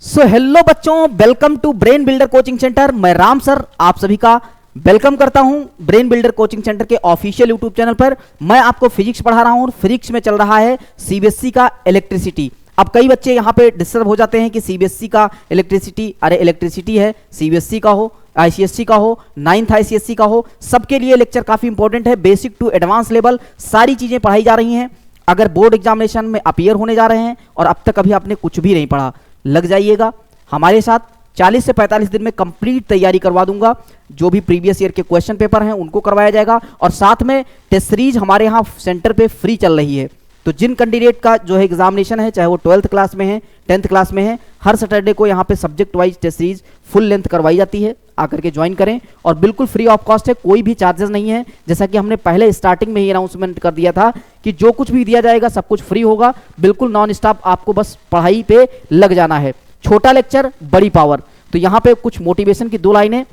सो hello बच्चों, welcome to brain builder coaching centre. मैं Ram sir आप सभी का वेलकम करता हूं ब्रेन बिल्डर कोचिंग सेंटर के ऑफिशियल यूट्यूब चैनल पर। मैं आपको फिजिक्स पढ़ा रहा हूं और फिजिक्स में चल रहा है सीबीएसई का इलेक्ट्रिसिटी। अब कई बच्चे यहां पे डिस्टर्ब हो जाते हैं कि सीबीएसई का इलेक्ट्रिसिटी, अरे इलेक्ट्रिसिटी है, सीबीएसई का हो, आईसीएसई का हो, 9th आईसीएसई का हो, सबके लिए लेक्चर काफी इंपॉर्टेंट है। बेसिक टू एडवांस लेवल सारी चीजें पढ़ाई जा रही हैं। अगर बोर्ड एग्जामिनेशन में अपीयर होने जा रहे हैं और अब तक अभी आपने कुछ भी नहीं पढ़ा, लग जाइएगा हमारे साथ। 40 से 45 दिन में कंप्लीट तैयारी करवा दूंगा। जो भी प्रीवियस ईयर के क्वेश्चन पेपर हैं उनको करवाया जाएगा और साथ में टेस्ट सीरीज हमारे यहाँ सेंटर पे फ्री चल रही है। तो जिन कैंडिडेट का जो है एग्जामिनेशन है, चाहे वो 12th क्लास में है, 10th क्लास में है, हर सैटरडे को यहाँ पे subject wise test series full length करवाई जाती है। आकर के ज्वाइन करें और बिल्कुल फ्री ऑफ कॉस्ट है, कोई भी चार्जेस नहीं है। जैसा कि हमने पहले स्टार्टिंग में ही अनाउंसमेंट कर दिया था कि जो कुछ भी दिया जाएगा सब कुछ फ्री होगा, बिल्कुल नॉन स्टॉप, आपको बस पढ़ाई पे लग जाना है। छोटा लेक्चर बड़ी पावर। तो यहाँ पे कुछ मोटिवेशन की 2 लाइनें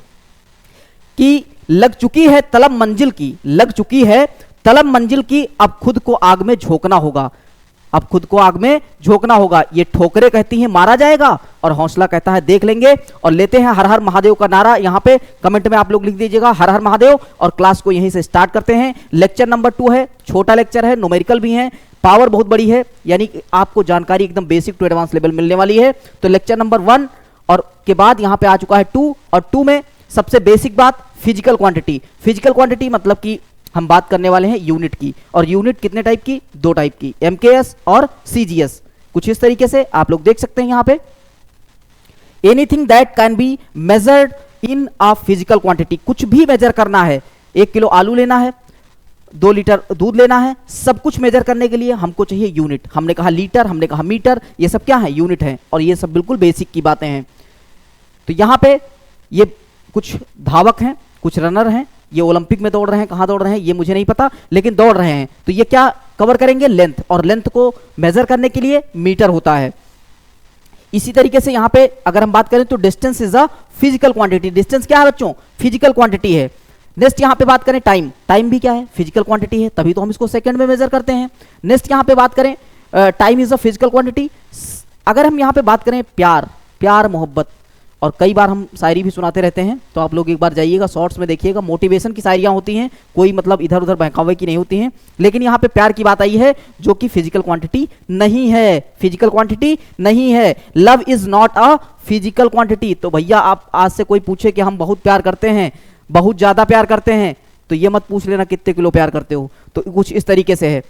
कि लग चुकी है तलब मंजिल की, लग चुकी है तलब मंजिल की, अब खुद को आग में झोंकना होगा, अब खुद को आग में झोंकना होगा। ये ठोकरे कहती हैं मारा जाएगा और हौसला कहता है देख लेंगे। और लेते हैं हर हर महादेव का नारा। यहाँ पे कमेंट में आप लोग लिख दीजिएगा हर हर महादेव और क्लास को यहीं से स्टार्ट करते हैं। लेक्चर नंबर 2 है, छोटा लेक्चर है, न्यूमेरिकल भी है, पावर बहुत बड़ी है, यानी आपको जानकारी एकदम बेसिक टू एडवांस लेवल मिलने वाली है। तो लेक्चर नंबर 1 और के बाद यहाँ पे आ चुका है 2 और 2 में सबसे बेसिक बात फिजिकल क्वांटिटी। फिजिकल क्वांटिटी मतलब कि हम बात करने वाले हैं यूनिट की, और यूनिट कितने टाइप की? 2 टाइप की, एमकेएस और सीजीएस। कुछ इस तरीके से आप लोग देख सकते हैं यहाँ पे, anything that can be measured in a physical quantity. कुछ भी मेजर करना है, 1 किलो आलू लेना है, 2 लीटर दूध लेना है, सब कुछ मेजर करने के लिए हमको चाहिए यूनिट। हमने कहा लीटर, हमने कहा मीटर, ये सब क्या है? यूनिट है। और ये सब बिल्कुल बेसिक की बातें हैं। तो यहाँ पे ये कुछ धावक हैं, कुछ रनर हैं, ये ओलंपिक में दौड़ रहे हैं, कहां दौड़ रहे हैं ये मुझे नहीं पता, लेकिन दौड़ रहे हैं। तो ये क्या कवर करेंगे? लेंथ, और लेंथ को मेजर करने के लिए मीटर होता है। इसी तरीके से यहां पे अगर हम बात करें तो distance is a physical quantity. Distance क्या है बच्चों? फिजिकल क्वांटिटी है। नेक्स्ट यहां पे बात करें टाइम, टाइम भी क्या है? फिजिकल क्वांटिटी है, तभी तो हम इसको सेकंड में मेजर करते हैं। नेक्स्ट यहां पे बात करें time is a physical quantity. अगर हम यहां पे बात करें प्यार, प्यार मोहब्बत, और कई बार हम शायरी भी सुनाते रहते हैं, तो आप लोग एक बार जाइएगा शॉर्ट्स में देखिएगा, मोटिवेशन की शायरियां होती हैं, कोई मतलब इधर उधर बहकावे की नहीं होती हैं। लेकिन यहाँ पे प्यार की बात आई है जो कि फिजिकल क्वांटिटी नहीं है, फिजिकल क्वांटिटी नहीं है। Love is not a physical quantity. तो भैया आप आज से कोई पूछे कि हम बहुत प्यार करते हैं, बहुत ज्यादा प्यार करते हैं, तो ये मत पूछ लेना कितने किलो प्यार करते हो। तो कुछ इस तरीके से है।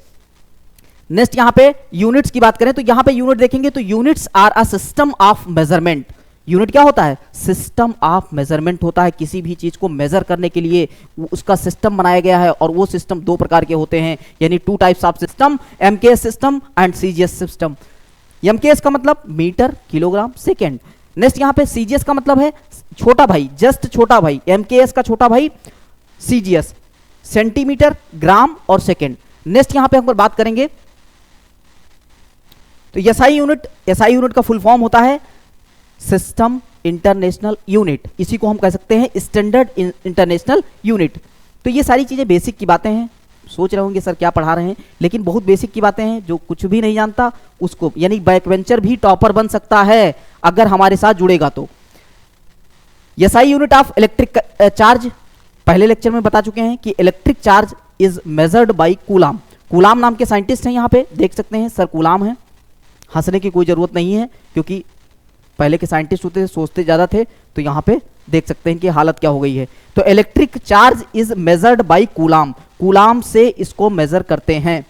नेक्स्ट यहाँ पे यूनिट्स की बात करें तो यहाँ पे यूनिट देखेंगे तो units are a system of measurement. Unit क्या होता है? सिस्टम ऑफ मेजरमेंट होता है। किसी भी चीज को मेजर करने के लिए उसका सिस्टम बनाया गया है, और वो सिस्टम 2 प्रकार के होते हैं, यानी 2 types of system, MKS system and CGS system. MKS का मतलब मीटर, किलोग्राम, सेकेंड। नेक्स्ट यहाँ पे सीजीएस का मतलब है छोटा भाई, जस्ट छोटा भाई। एमकेएस का छोटा भाई सीजीएस, सेंटीमीटर, ग्राम और सेकेंड। नेक्स्ट यहाँ पे हम बात करेंगे तो एसआई यूनिट, एसआई यूनिट का फुल फॉर्म होता है सिस्टम इंटरनेशनल यूनिट। इसी को हम कह सकते हैं स्टैंडर्ड इंटरनेशनल यूनिट। तो ये सारी चीजें बेसिक की बातें हैं। सोच रहे होंगे सर क्या पढ़ा रहे हैं, लेकिन बहुत बेसिक की बातें हैं। जो कुछ भी नहीं जानता उसको, यानी बैकवेंचर भी टॉपर बन सकता है अगर हमारे साथ जुड़ेगा तो। SI unit of electric charge, पहले लेक्चर में बता चुके हैं कि electric charge is measured by coulomb. Coulomb नाम के साइंटिस्ट हैं, यहाँ पे देख सकते हैं सर कूलाम है। हंसने की कोई जरूरत नहीं है क्योंकि पहले के साइंटिस्ट होते थे, सोचते ज्यादा थे, तो यहां पे देख सकते हैं कि हालत क्या हो गई है। तो electric charge is measured by coulomb, coulomb से इसको मेजर करते हैं।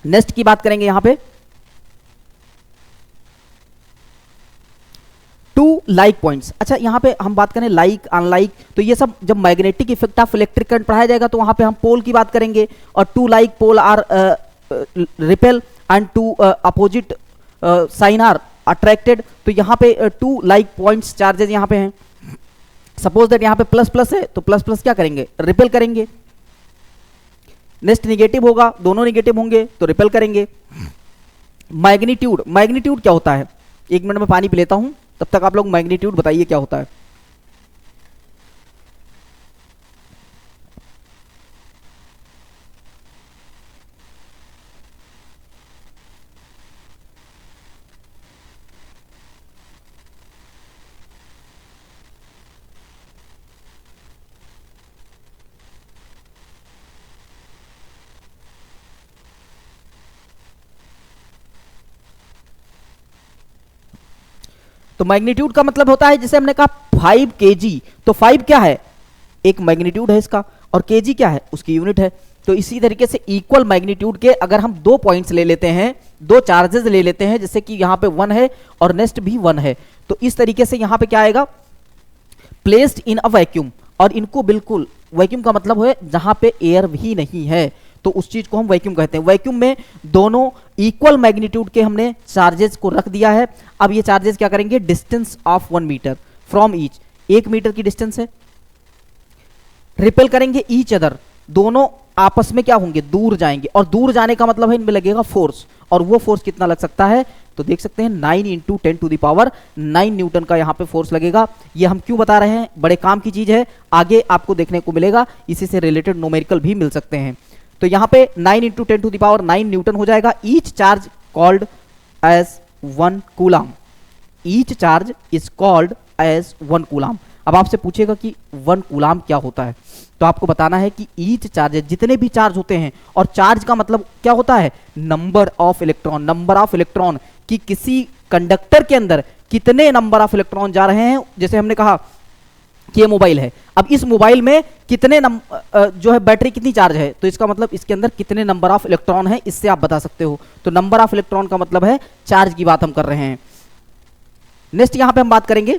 नेक्स्ट की बात करेंगे यहां पे 2 लाइक पॉइंट्स। अच्छा यहां पे हम बात करें लाइक, अनलाइक, तो ये सब जब magnetic effect of electric current पढ़ाया जाएगा तो वहां पे हम पोल की बात करेंगे, और 2 like pole are repel and 2 opposite sign are attracted. तो यहाँ पे 2 लाइक पॉइंट्स चार्जेस यहाँ पे हैं। सपोज दैट यहाँ पे प्लस प्लस है तो प्लस प्लस क्या करेंगे? रिपेल करेंगे। नेक्स्ट निगेटिव होगा, दोनों निगेटिव होंगे तो रिपेल करेंगे। मैग्नीट्यूड, मैग्नीट्यूड क्या होता है? 1 मिनट में पानी पी लेता हूं, तब तक आप लोग मैग्नीट्यूड बताइए क्या होता है। तो मैग्नीट्यूड का मतलब होता है, जैसे हमने कहा 5 kg, तो 5 क्या है, एक मैग्नीट्यूड है इसका, और kg क्या है, उसकी यूनिट है। तो इसी तरीके से इक्वल मैग्नीट्यूड के अगर हम दो पॉइंट्स ले लेते हैं, दो चार्जेस ले लेते हैं, जैसे कि यहाँ पे 1 है और नेक्स्ट भी 1 है, तो इस तरीके से यहाँ पे क्या आएगा, प्लेस्ड इन अ वैक्यूम, और इनको बिल्कुल, वैक्यूम का मतलब है जहाँ पे एयर भी नहीं है, तो उस चीज को हम वैक्यूम कहते हैं। वैक्यूम में दोनों इक्वल मैग्नीट्यूड के हमने चार्जेस को रख दिया है। अब ये चार्जेस क्या करेंगे, distance of 1 metre from each, 1 metre की डिस्टेंस है, रिपेल करेंगे ईच अदर, दोनों आपस में क्या होंगे, दूर जाएंगे, और दूर जाने का मतलब है इनमें लगेगा फोर्स, और वो फोर्स कितना लग सकता है, तो देख सकते हैं 9 × 10⁹ न्यूटन का यहाँ पे फोर्स लगेगा। ये हम क्यों बता रहे हैं, बड़े काम की चीज है, आगे आपको देखने को मिलेगा, इसी से रिलेटेड न्यूमेरिकल भी मिल सकते हैं। तो यहाँ पे 9 × 10⁹ न्यूटन हो जाएगा। Each charge called as 1 coulomb, each charge is called as 1 coulomb. अब आपसे पूछेगा कि 1 कूलाम क्या होता है, तो आपको बताना है कि ईच चार्ज, जितने भी चार्ज होते हैं, और चार्ज का मतलब क्या होता है, number of electron, number of electron कि किसी कंडक्टर के अंदर कितने नंबर ऑफ इलेक्ट्रॉन जा रहे हैं। जैसे हमने कहा कि ये मोबाइल है, अब इस मोबाइल में कितने जो है बैटरी कितनी चार्ज है, तो इसका मतलब इसके अंदर कितने नंबर ऑफ इलेक्ट्रॉन है, इससे आप बता सकते हो। तो नंबर ऑफ इलेक्ट्रॉन का मतलब है चार्ज की बात हम कर रहे हैं। नेक्स्ट यहां पे हम बात करेंगे,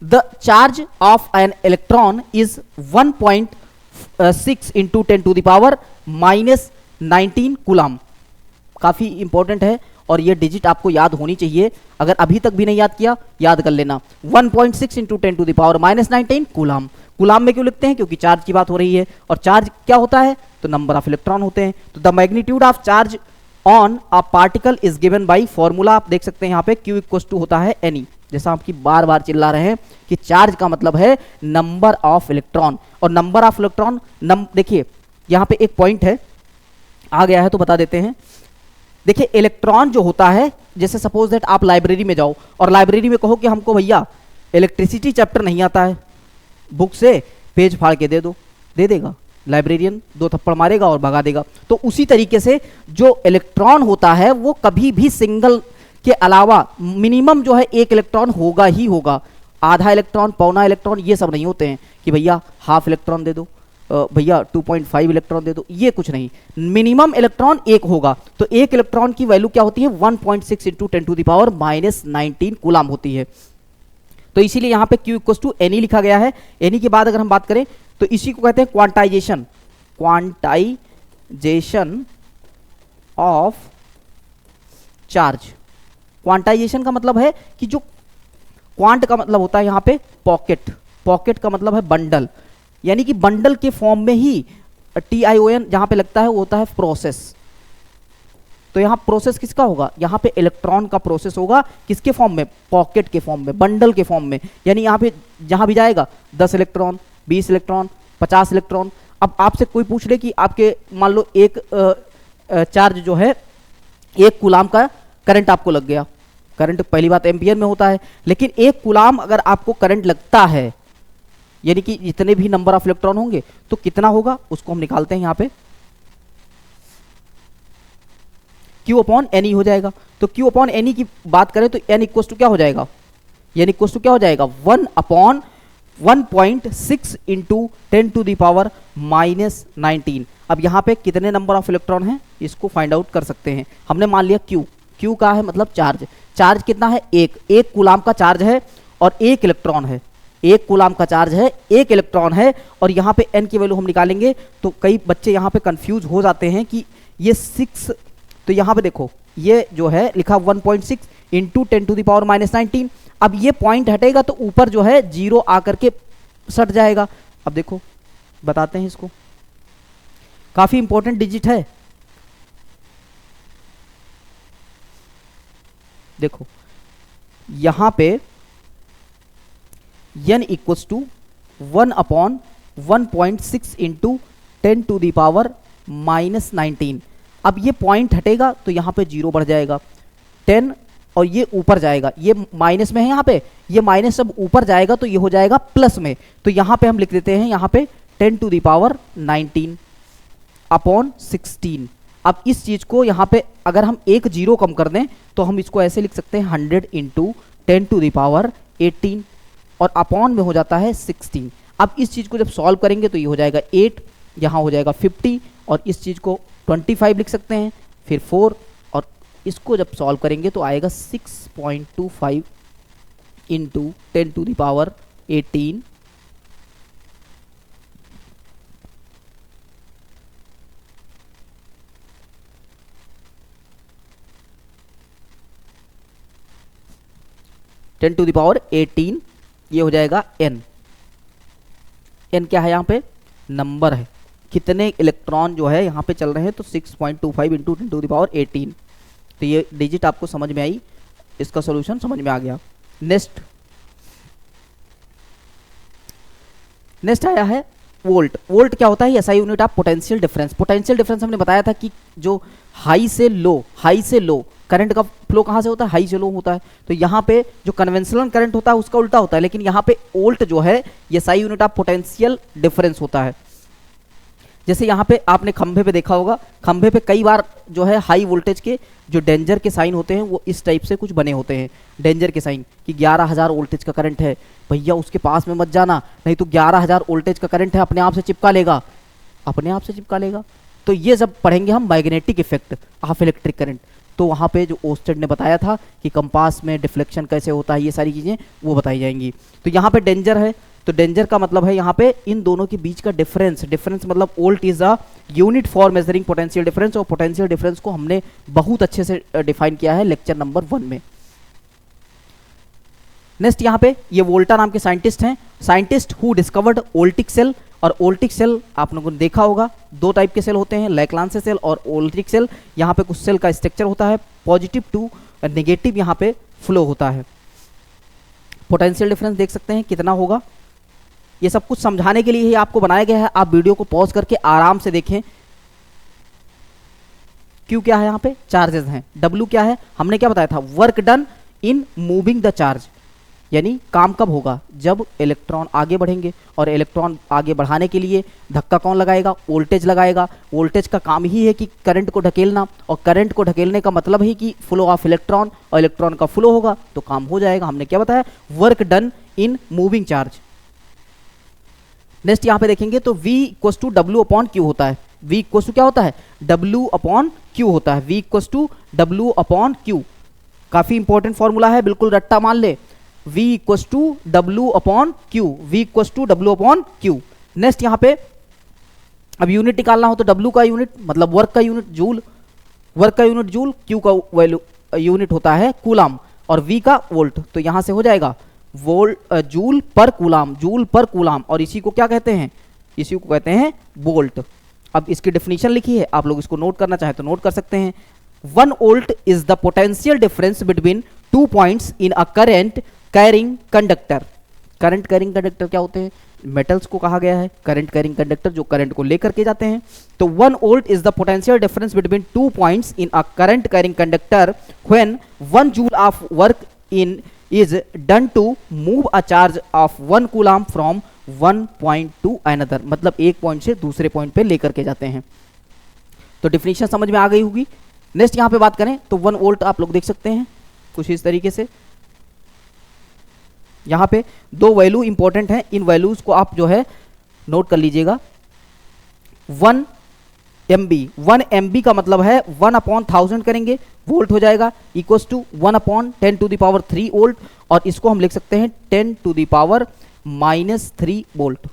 the charge of an electron is 1.6 × 10⁻⁻19 coulomb. काफी इंपॉर्टेंट है, और ये डिजिट आपको याद होनी चाहिए, अगर अभी तक भी नहीं याद किया याद कर लेना। 1.6 × 10⁻⁻19 कूलाम। कूलाम में क्यों लिखते हैं, क्योंकि चार्ज की बात हो रही है, और चार्ज क्या होता है, तो नंबर ऑफ इलेक्ट्रॉन होते हैं। तो the magnitude of charge on a particle is given by formula, आप देख सकते हैं यहाँ पे Q = होता है Ne, जैसा आपकी बार बार चिल्ला रहे हैं कि चार्ज का मतलब है नंबर ऑफ इलेक्ट्रॉन, और नंबर ऑफ इलेक्ट्रॉन देखिए यहाँ पे एक पॉइंट है, आ गया है तो बता देते हैं। देखिए इलेक्ट्रॉन जो होता है, जैसे सपोज दैट आप लाइब्रेरी में जाओ और लाइब्रेरी में कहो कि हमको भैया इलेक्ट्रिसिटी चैप्टर नहीं आता है, बुक से पेज फाड़ के दे दो, दे देगा लाइब्रेरियन, 2 थप्पड़ मारेगा और भगा देगा। तो उसी तरीके से जो इलेक्ट्रॉन होता है वो कभी भी सिंगल के अलावा मिनिमम जो है 1 इलेक्ट्रॉन होगा ही होगा। आधा इलेक्ट्रॉन, पौना इलेक्ट्रॉन, ये सब नहीं होते हैं कि भैया हाफ इलेक्ट्रॉन दे दो, भैया 2.5 इलेक्ट्रॉन दे दो, ये कुछ नहीं, मिनिमम इलेक्ट्रॉन 1 होगा। तो 1 इलेक्ट्रॉन की वैल्यू क्या होती है, 1.6 × 10⁻⁻19 कूलाम होती है। तो इसीलिए यहाँ पे Q = Ne लिखा गया है। Ne के बाद अगर हम बात करें तो इसी को कहते हैं quantization, quantization of charge. Quantization का मतलब है कि जो क्वांट का मतलब होता है यहाँ पे पॉकेट, पॉकेट का मतलब है बंडल, यानी कि बंडल के फॉर्म में ही TION जहां पे लगता है वो होता है प्रोसेस। तो यहां प्रोसेस किसका होगा, यहां पे इलेक्ट्रॉन का प्रोसेस होगा, किसके फॉर्म में, पॉकेट के फॉर्म में, बंडल के फॉर्म में। यानी यहां पे जहां भी जाएगा 10 इलेक्ट्रॉन, 20 इलेक्ट्रॉन, 50 इलेक्ट्रॉन। अब आपसे कोई पूछ ले कि आपके मान लो एक चार्ज जो है 1 कूलाम का करंट आपको लग गया, करंट पहली बात एम्पियर में होता है, लेकिन 1 कूलाम अगर आपको करंट लगता है, यानी कि जितने भी नंबर ऑफ इलेक्ट्रॉन होंगे तो कितना होगा, उसको हम निकालते हैं यहाँ पे, Q/Ne हो जाएगा। तो Q/Ne की बात करें तो N = क्या हो जाएगा, N = क्या हो जाएगा, 1/1.6 × 10⁻⁻19। अब यहाँ पे कितने नंबर ऑफ इलेक्ट्रॉन हैं इसको फाइंड आउट कर सकते हैं। हमने मान लिया Q का है मतलब चार्ज, चार्ज कितना है, 1 कूलाम का चार्ज है और 1 इलेक्ट्रॉन है, 1 कूलाम का चार्ज है, 1 इलेक्ट्रॉन है, और यहाँ पे N की वैल्यू हम निकालेंगे। तो कई बच्चे यहाँ पे कंफ्यूज हो जाते हैं कि ये 6, तो यहाँ पे देखो ये जो है लिखा 1.6 × 10⁻⁻19। अब ये पॉइंट हटेगा तो ऊपर जो है 0 आकर के सट जाएगा। अब देखो बताते हैं इसको, काफी इंपॉर्टेंट डिजिट है। देखो यहां पे N = 1/1.6 × 10⁻⁻19। अब ये पॉइंट हटेगा तो यहां पे 0 बढ़ जाएगा, 10 और ये ऊपर जाएगा, ये माइनस में है, यहाँ पे ये माइनस सब ऊपर जाएगा तो ये हो जाएगा प्लस में। तो यहाँ पे हम लिख देते हैं यहाँ पे 10⁻19/16। अब इस चीज को यहाँ पे अगर हम एक जीरो कम कर दें तो हम इसको ऐसे लिख सकते हैं 100 इंटू 10⁻18 और अपॉन में हो जाता है 16। अब इस चीज को जब सॉल्व करेंगे तो ये हो जाएगा 8, यहाँ हो जाएगा 50 और इस चीज को 25 लिख सकते हैं, फिर 4 और इसको जब सॉल्व करेंगे तो आएगा 6.25 इंटू 10⁻18 10⁻18 ये हो जाएगा n। n क्या है यहाँ पे? नंबर है, कितने इलेक्ट्रॉन जो है यहाँ पे चल रहे हैं, तो 6.25 इंटू 10⁻18। तो ये डिजिट आपको समझ में आई, इसका सॉल्यूशन समझ में आ गया। नेक्स्ट आया है वोल्ट। वोल्ट क्या होता है? SI unit of potential difference. Potential difference हमने बताया था कि जो हाई से लो करंट का फ्लो कहाँ से होता है? हाई से लो होता है। तो यहाँ पे जो कन्वेंशनल करंट होता है उसका उल्टा होता है, लेकिन यहाँ पे वोल्ट जो है ये SI unit of potential difference होता है। जैसे यहाँ पे आपने खंभे पे देखा होगा, खंभे पे कई बार जो है हाई वोल्टेज के जो डेंजर के साइन होते हैं वो इस टाइप से कुछ बने होते हैं, डेंजर के साइन कि 11,000 वोल्टेज का करंट है, भैया उसके पास में मत जाना, नहीं तो 11,000 वोल्टेज का करंट है, अपने आप से चिपका लेगा, अपने आप से चिपका लेगा। तो ये जब पढ़ेंगे हम magnetic effect of electric current, तो वहाँ पे जो ओस्टेड ने बताया था कि कंपास में डिफ्लेक्शन कैसे होता है, ये सारी चीज़ें वो बताई जाएंगी। तो यहाँ पे डेंजर है, तो डेंजर का मतलब है यहाँ पे इन दोनों के बीच का डिफरेंस मतलब volt is a unit for measuring potential difference, और पोटेंशियल डिफरेंस को हमने बहुत अच्छे से डिफाइन किया है लेक्चर नंबर 1 में। नेक्स्ट यहाँ पे ये वोल्टा नाम के साइंटिस्ट हैं, scientist who discovered voltaic cell. और वोल्टिक सेल आप लोगों ने देखा होगा, दो टाइप के सेल होते हैं, लैक्लांसे सेल और वोल्टिक सेल। यहाँ पे कुछ सेल का स्ट्रक्चर होता है, पॉजिटिव टू नेगेटिव यहाँ पे फ्लो होता है। पोटेंशियल डिफरेंस देख सकते हैं कितना होगा, ये सब कुछ समझाने के लिए ही आपको बनाया गया है। आप वीडियो को पॉज करके आराम से देखें। क्यू क्या है? यहाँ पे चार्जेस हैं। डब्ल्यू क्या है? हमने क्या बताया था? Work done in moving the charge, यानी काम कब होगा? जब इलेक्ट्रॉन आगे बढ़ेंगे, और इलेक्ट्रॉन आगे बढ़ाने के लिए धक्का कौन लगाएगा? वोल्टेज लगाएगा। वोल्टेज का काम ही है कि करंट को ढकेलना, और करंट को ढकेलने का मतलब है कि फ्लो ऑफ इलेक्ट्रॉन, और इलेक्ट्रॉन का फ्लो होगा तो काम हो जाएगा। हमने क्या बताया? Work done in moving charge. Next यहाँ पे देखेंगे तो V equals to W upon Q होता है। V इक्वल्स टू क्या होता है? W अपॉन Q होता है। V equals to W upon Q, काफी इंपॉर्टेंट फॉर्मूला है, बिल्कुल रट्टा मान ले। V equals to W upon Q, V equals to W upon Q। Next यहाँ पे अब यूनिट निकालना हो तो W का यूनिट मतलब वर्क का यूनिट जूल, वर्क का यूनिट जूल, Q का वैल्यू यूनिट होता है कूलाम, और V का वोल्ट। तो यहाँ से हो जाएगा वोल्ट जूल पर कूलाम, जूल पर कूलाम, और इसी को क्या कहते हैं? इसी को कहते हैं वोल्ट। अब इसकी डेफिनेशन लिखी है, आप लोग इसको नोट करना चाहे तो नोट कर सकते हैं। 1 volt is the potential difference between 2 points in a current carrying conductor. Current carrying conductor क्या होते हैं? मेटल्स को कहा गया है करंट कैरिंग कंडक्टर, जो करंट को लेकर के जाते हैं। तो 1 volt is the potential difference between 2 points in a current carrying conductor when 1 joule of work in is done to move a charge of 1 coulomb from one point to another, मतलब एक point से दूसरे point पे लेकर के जाते हैं। तो डिफिनेशन समझ में आ गई होगी। नेक्स्ट यहाँ पे बात करें तो 1 वोल्ट आप लोग देख सकते हैं कुछ इस तरीके से। यहाँ पे दो वैल्यू इंपॉर्टेंट हैं, इन वैल्यूज को आप जो है नोट कर लीजिएगा। 1 MB, 1 MB का मतलब है 1 अपॉन 1000 करेंगे वोल्ट हो जाएगा, इक्वल्स टू 1 अपॉन 10⁻³ वोल्ट, और इसको हम लिख सकते हैं 10⁻³ वोल्ट।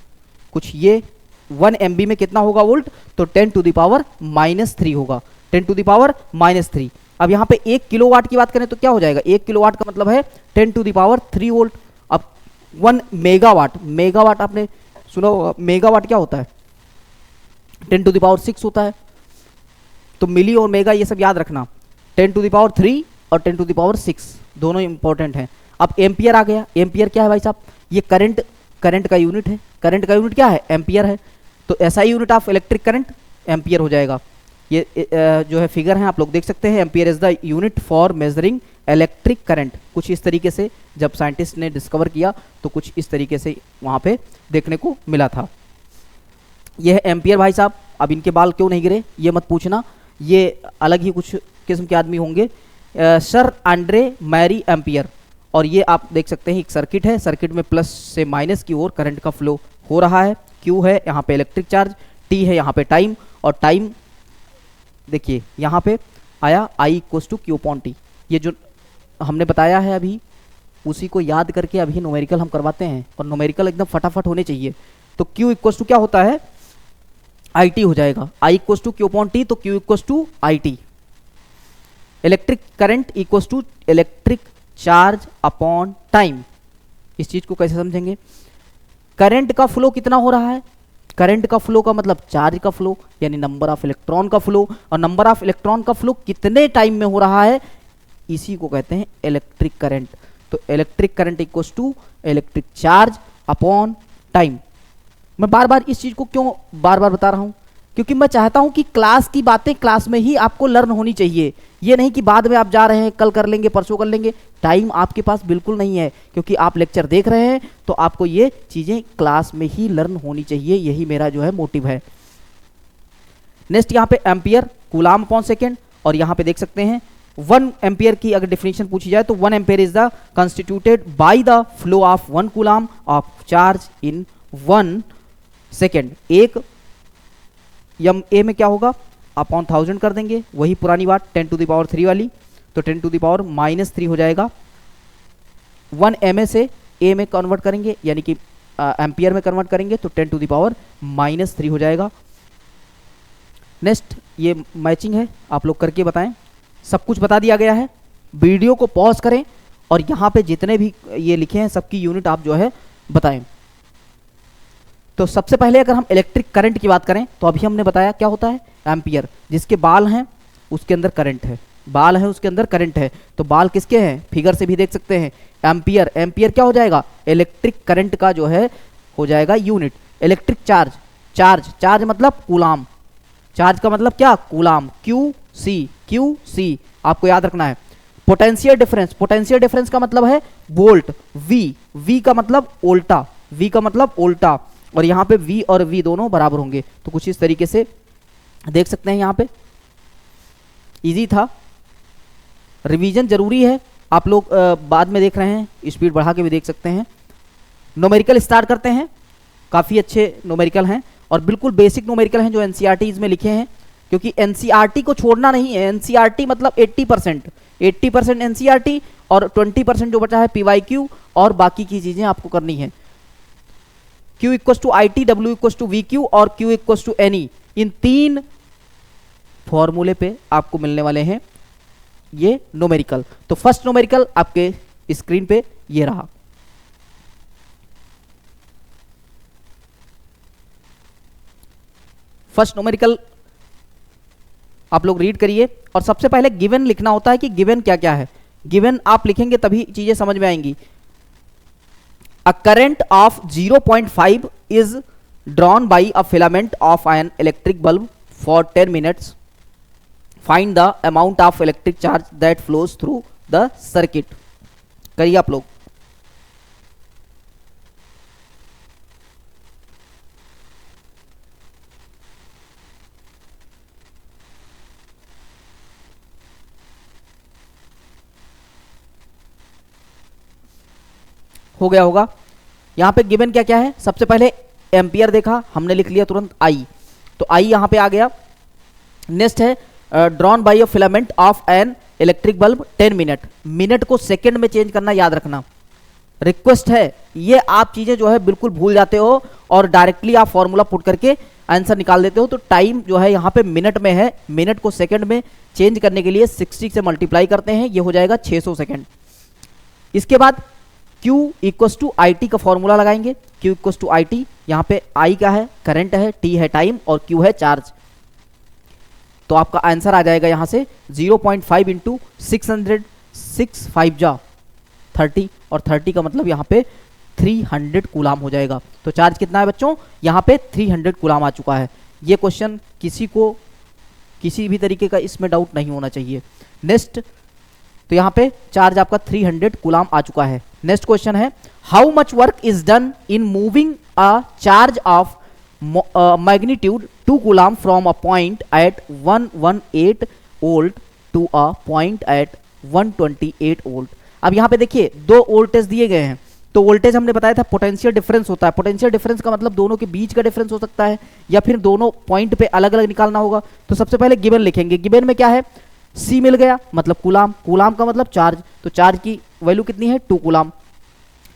कुछ ये 1 MB में कितना होगा वोल्ट? तो 10⁻³ होगा, 10⁻³ अब यहाँ पे 1 किलोवाट की बात करें तो क्या हो जाएगा? 1 किलोवाट का मतलब है 10⁻³ वोल्ट। अब 1 मेगावाट, मेगावाट आपने सुना होगा, मेगावाट क्या होता है? 10⁻6 होता है। तो मिली और मेगा ये सब याद रखना, 10⁻³ और 10⁻6 दोनों इंपॉर्टेंट हैं। अब एम्पियर आ गया। एम्पियर क्या है भाई साहब? ये करंट का यूनिट है। करंट का यूनिट क्या है? एम्पियर है। तो SI unit of electric current ampere हो जाएगा। ये जो है फिगर है आप लोग देख सकते हैं, ampere is the unit for measuring electric current. कुछ इस तरीके से जब साइंटिस्ट ने डिस्कवर किया तो कुछ इस तरीके से वहाँ पे देखने को मिला था। यह है एम्पियर भाई साहब। अब इनके बाल क्यों नहीं गिरे ये मत पूछना, ये अलग ही कुछ किस्म के आदमी होंगे। सर एंड्रे मैरी एम्पियर, और ये आप देख सकते हैं एक सर्किट है, सर्किट में प्लस से माइनस की ओर करंट का फ्लो हो रहा है। Q है यहाँ पे इलेक्ट्रिक चार्ज, T है यहाँ पे टाइम, और टाइम देखिए यहाँ पे आया I equals to Q upon T। ये जो हमने बताया है अभी उसी को याद करके अभी न्यूमेरिकल हम करवाते हैं, और न्यूमेरिकल एकदम फटाफट होने चाहिए। तो Q इक्वल्स टू क्या होता है, IT हो जाएगा, I equals to Q upon T, तो Q equals to IT। Electric current equals to electric charge upon time. इस चीज को कैसे समझेंगे, करंट का फ्लो कितना हो रहा है, करंट का फ्लो का मतलब चार्ज का फ्लो यानी नंबर ऑफ इलेक्ट्रॉन का फ्लो, और नंबर ऑफ इलेक्ट्रॉन का फ्लो कितने टाइम में हो रहा है, इसी को कहते हैं इलेक्ट्रिक करंट। तो electric current equals to electric charge upon time. मैं बार बार इस चीज को क्यों बार बार बता रहा हूं, क्योंकि मैं चाहता हूं कि क्लास की बातें क्लास में ही आपको लर्न होनी चाहिए। ये नहीं कि बाद में आप जा रहे हैं कल कर लेंगे परसों कर लेंगे, टाइम आपके पास बिल्कुल नहीं है, क्योंकि आप लेक्चर देख रहे हैं तो आपको ये चीजें क्लास में ही लर्न होनी चाहिए, यही मेरा जो है मोटिव है। नेक्स्ट यहाँ पे एम्पियर कूलाम अपॉन सेकेंड, और यहाँ पे देख सकते हैं 1 एम्पियर की अगर डिफिनेशन पूछी जाए तो 1 ampere is the constituted by the flow of 1 coulomb of charge in 1 second. एक ए में क्या होगा, अपॉन 1000 कर देंगे, वही पुरानी बात 10 टू द पावर 3 वाली, तो 10 टू द पावर -3 हो जाएगा। 1 एम से ए में कन्वर्ट करेंगे यानी कि एम्पियर में कन्वर्ट करेंगे तो 10 टू द पावर -3 हो जाएगा। नेक्स्ट ये मैचिंग है, आप लोग करके बताएं, सब कुछ बता दिया गया है। वीडियो को पॉज करें और यहाँ पे जितने भी ये लिखे हैं सबकी यूनिट आप जो है बताएं। तो सबसे पहले अगर हम इलेक्ट्रिक करंट की बात करें तो अभी हमने बताया क्या होता है, एम्पियर, जिसके बाल हैं उसके अंदर करंट है, बाल है उसके अंदर करंट है, तो बाल किसके हैं, फिगर से भी देख सकते हैं, एम्पियर। एम्पियर क्या हो जाएगा, इलेक्ट्रिक करंट का जो है हो जाएगा यूनिट। इलेक्ट्रिक चार्ज, चार्ज मतलब कूलाम, चार्ज का मतलब क्या, कूलाम, क्यू सी आपको याद रखना है। पोटेंशियल डिफरेंस, पोटेंशियल डिफरेंस का मतलब है वोल्ट, वी का मतलब उल्टा, वी का मतलब उल्टा, और यहाँ पे V और V दोनों बराबर होंगे। तो कुछ इस तरीके से देख सकते हैं, यहाँ पे इजी था, रिवीजन जरूरी है। आप लोग बाद में देख रहे हैं, स्पीड बढ़ा के भी देख सकते हैं। न्यूमेरिकल स्टार्ट करते हैं, काफ़ी अच्छे न्यूमेरिकल हैं और बिल्कुल बेसिक न्यूमेरिकल हैं जो एनसीईआरटीज में लिखे हैं, क्योंकि एनसीईआरटी को छोड़ना नहीं है। एनसीईआरटी मतलब 80% एनसीईआरटी और 20% जो बचा है पीवाईक्यू, और बाकी की चीज़ें आपको करनी है। Q equals to I T, W equals to V Q और Q equals to N E, इन 3 फॉर्मूले पे आपको मिलने वाले हैं ये न्यूमेरिकल। तो फर्स्ट न्यूमेरिकल आपके स्क्रीन पे ये रहा। फर्स्ट न्यूमेरिकल आप लोग रीड करिए, और सबसे पहले गिवन लिखना होता है कि गिवन क्या क्या है। गिवन आप लिखेंगे तभी चीजें समझ में आएंगी। A current of 0.5 is drawn by a filament of an electric bulb for 10 minutes. Find the amount of electric charge that flows through the circuit. करिए आप लोग। हो गया होगा। यहाँ पे गिवन क्या क्या है, सबसे पहले एम्पियर देखा हमने, लिख लिया तुरंत आई, तो आई यहाँ पे आ गया। नेक्स्ट है drawn by a filament of an electric bulb 10 minute, minute को सेकंड में चेंज करना याद रखना। रिक्वेस्ट है, ये आप चीजें जो है बिल्कुल भूल जाते हो और डायरेक्टली आप फॉर्मूला पुट करके आंसर निकाल देते हो। तो टाइम जो है यहाँ पे मिनट में है, मिनट को सेकंड में चेंज करने के लिए 60 से मल्टीप्लाई करते हैं, ये हो जाएगा 600 सेकंड। इसके बाद Q equals to I T का फॉर्मूला लगाएंगे। Q equals to I T, यहाँ पे I क्या है, करंट है, T है टाइम और Q है चार्ज। तो आपका आंसर आ जाएगा यहाँ से 0.5 इंटू 600, 6 5 जा 30, और 30 का मतलब यहाँ पे 300 कूलाम हो जाएगा। तो चार्ज कितना है बच्चों, यहाँ पे 300 कूलाम आ चुका है। ये क्वेश्चन किसी को किसी भी तरीके का इसमें डाउट नहीं होना चाहिए। नेक्स्ट, तो यहाँ पे चार्ज आपका 300 कूलाम आ चुका है। नेक्स्ट क्वेश्चन है, how much work is done in moving a charge of magnitude 2 coulomb from a point at 118 volt to a point at 128 volt. अब यहाँ पे देखिए दो वोल्टेज दिए गए हैं, तो वोल्टेज हमने बताया था पोटेंशियल डिफरेंस होता है। पोटेंशियल डिफरेंस का मतलब दोनों के बीच का डिफरेंस हो सकता है या फिर दोनों पॉइंट पे अलग अलग निकालना होगा। तो सबसे पहले गिवन लिखेंगे, गिवन में क्या है, C मिल गया मतलब कूलाम, कूलाम का मतलब चार्ज, तो चार्ज की वैल्यू कितनी है 2 कूलाम।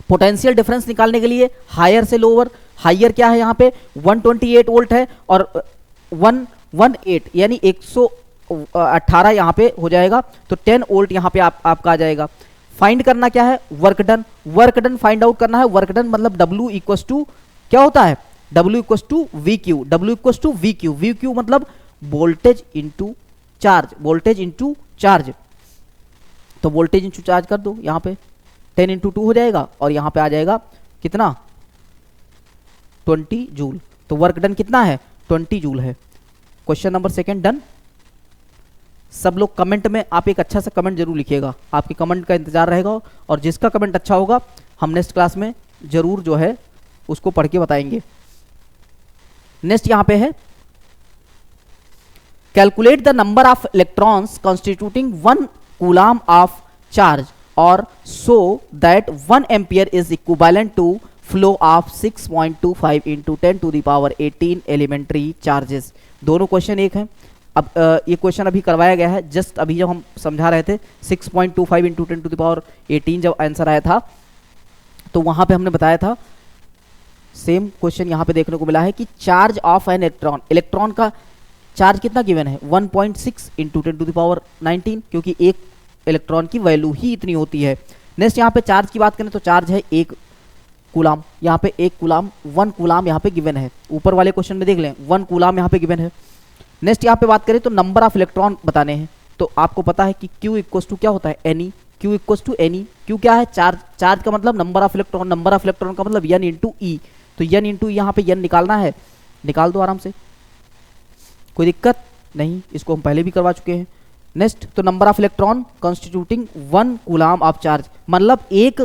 पोटेंशियल डिफरेंस निकालने के लिए हायर से लोअर, हायर क्या है यहाँ पे 128 वोल्ट है और 118 यानी 118 यहाँ पे हो जाएगा, तो 10 वोल्ट यहाँ पे आपका आ जाएगा। फाइंड करना क्या है, work done, work done find out करना है। वर्क डन मतलब W इक्वस टू क्या होता है, W equals to V Q, W equals to V Q, V Q मतलब voltage into charge, voltage into charge. तो वोल्टेज इंटू चार्ज कर दो, यहाँ पे 10 इंटू 2 हो जाएगा और यहाँ पे आ जाएगा कितना 20 जूल। तो वर्क डन कितना है 20 जूल है। Question number second done. सब लोग कमेंट में आप एक अच्छा सा कमेंट जरूर लिखिएगा, आपके कमेंट का इंतजार रहेगा और जिसका कमेंट अच्छा होगा हम नेक्स्ट क्लास में जरूर जो है उसको पढ़ के बताएंगे। नेक्स्ट यहाँ पे है calculate the number of electrons constituting 1 coulomb of charge और so that 1 ampere is equivalent to flow of 6.25 into 10 to the power 18 elementary charges. दोनों क्वेश्चन एक हैं। अब ये क्वेश्चन अभी करवाया गया है, जस्ट अभी जब हम समझा रहे थे 6.25 इंटू 10 टू द पावर 18 जब आंसर आया था तो वहां पे हमने बताया था सेम क्वेश्चन यहाँ पे देखने को मिला है कि charge of an electron, electron का चार्ज कितना गिवन है 1.6 इंटू 10 टू द पावर 19, क्योंकि एक इलेक्ट्रॉन की वैल्यू ही इतनी होती है। नेक्स्ट यहाँ पे चार्ज की बात करें तो चार्ज है 1 कूलाम, यहाँ पे 1 कूलाम 1 कूलाम यहाँ पे गिवन है। ऊपर वाले क्वेश्चन में देख लें 1 कूलाम यहाँ पे गिवन है। नेक्स्ट यहाँ पे बात करें तो नंबर ऑफ इलेक्ट्रॉन बताने हैं, तो आपको पता है कि Q इक्वस टू क्या होता है Ni, Q equals to Ni। Q क्या है चार्ज, चार्ज का मतलब number of electron, number of electron का मतलब N इंटू ई, तो N इंटू यहाँ पे N निकालना है, निकाल दो आराम से, कोई दिक्कत नहीं, इसको हम पहले भी करवा चुके हैं। नेक्स्ट तो number of electron constituting 1 coulomb of charge, मतलब 1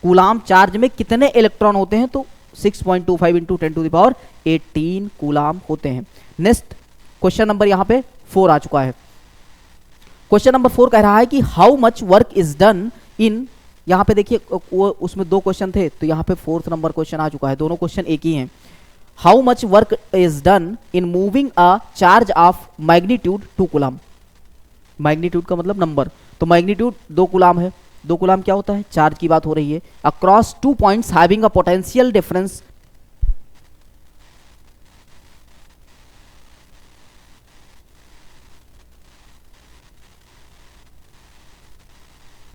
कूलाम चार्ज में कितने इलेक्ट्रॉन होते हैं, तो 6.25 into 10 to the power 18 coulomb होते हैं। नेक्स्ट क्वेश्चन नंबर यहाँ पे 4 आ चुका है। क्वेश्चन नंबर 4 कह रहा है कि how much work is done इन, यहाँ पे देखिए वो उसमें 2 क्वेश्चन थे तो यहाँ पे 4th नंबर क्वेश्चन आ चुका है, दोनों क्वेश्चन एक ही हैं। How much work is done in moving a charge of magnitude 2 coulomb, magnitude का मतलब नंबर, तो मैग्नीट्यूड 2 कूलाम है, 2 कूलाम क्या होता है चार्ज की बात हो रही है, across 2 points having a potential difference